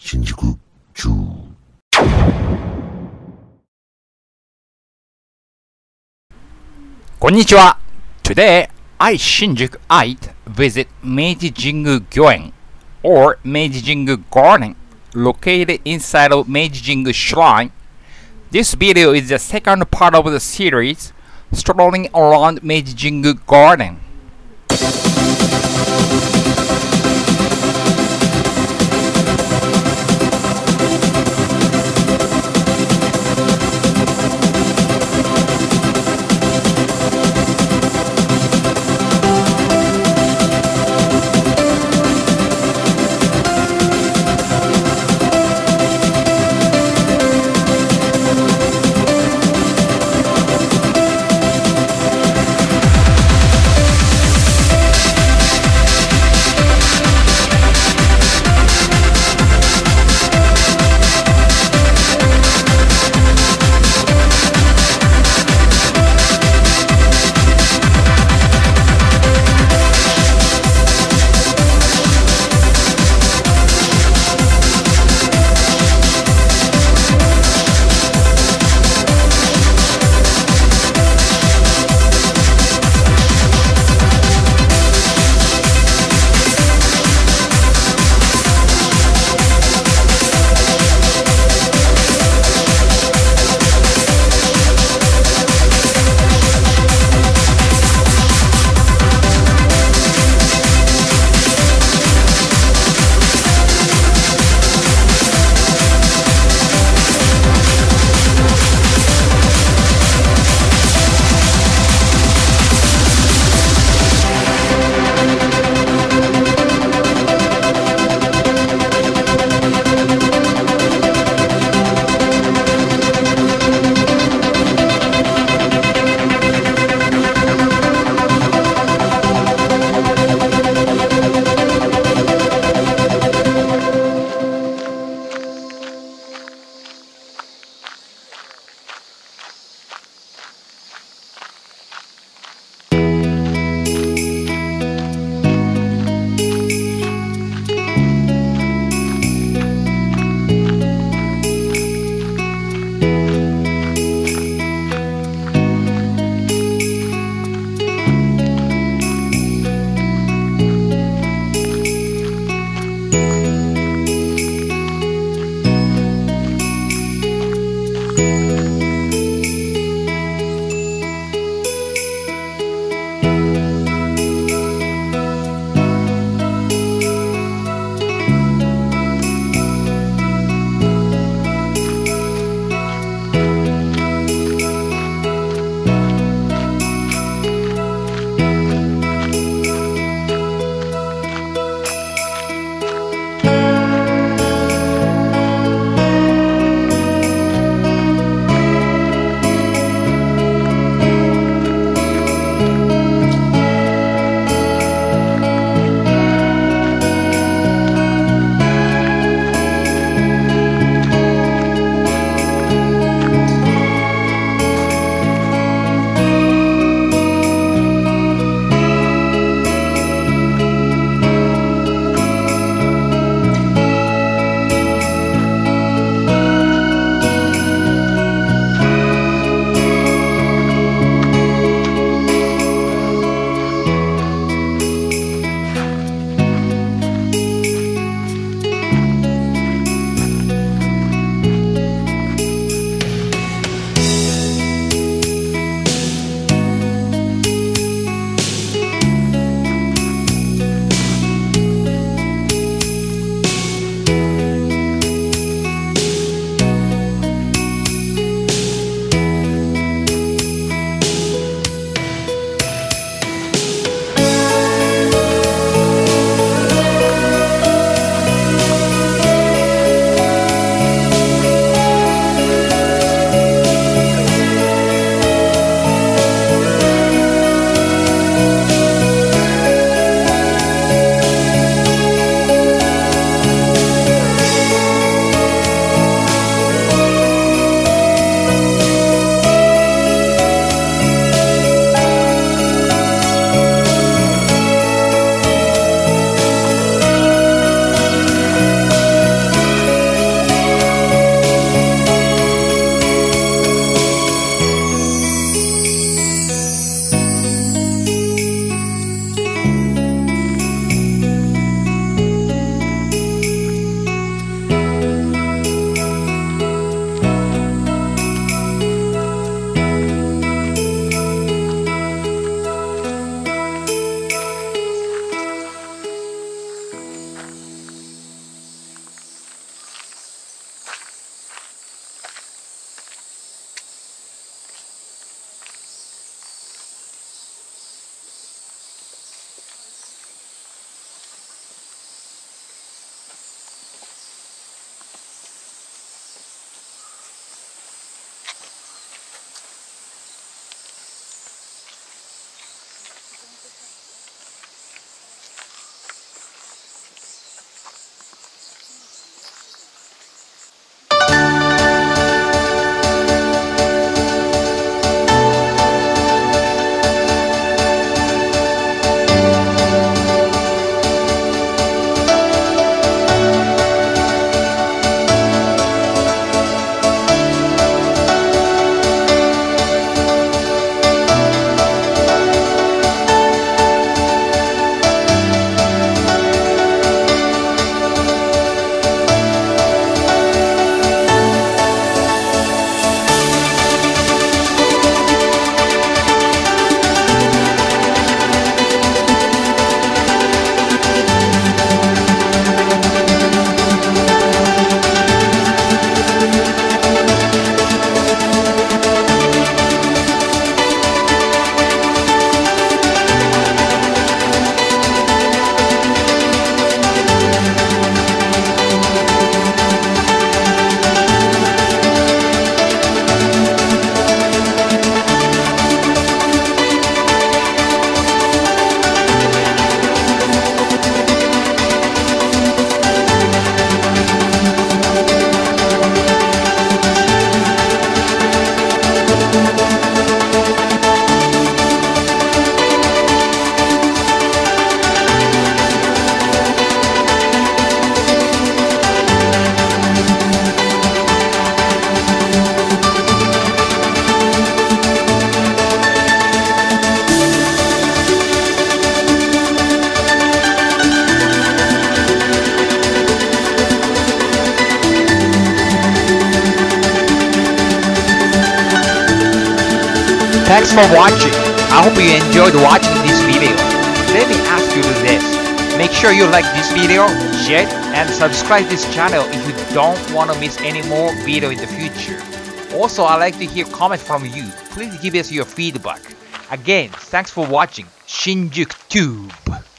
新宿チューブ。こんにちは。Today, I Shinjuku-ite visit Meiji Jingu Gyoen or Meiji Jingu Garden located inside of Meiji Jingu Shrine. This video is the second part of the series, strolling around Meiji Jingu Garden. Thanks for watching. I hope you enjoyed watching this video. Let me ask you this. Make sure you like this video, share it, and subscribe this channel if you don't want to miss any more video in the future. Also, I'd like to hear comments from you. Please give us your feedback. Again, thanks for watching ShinjukuTube.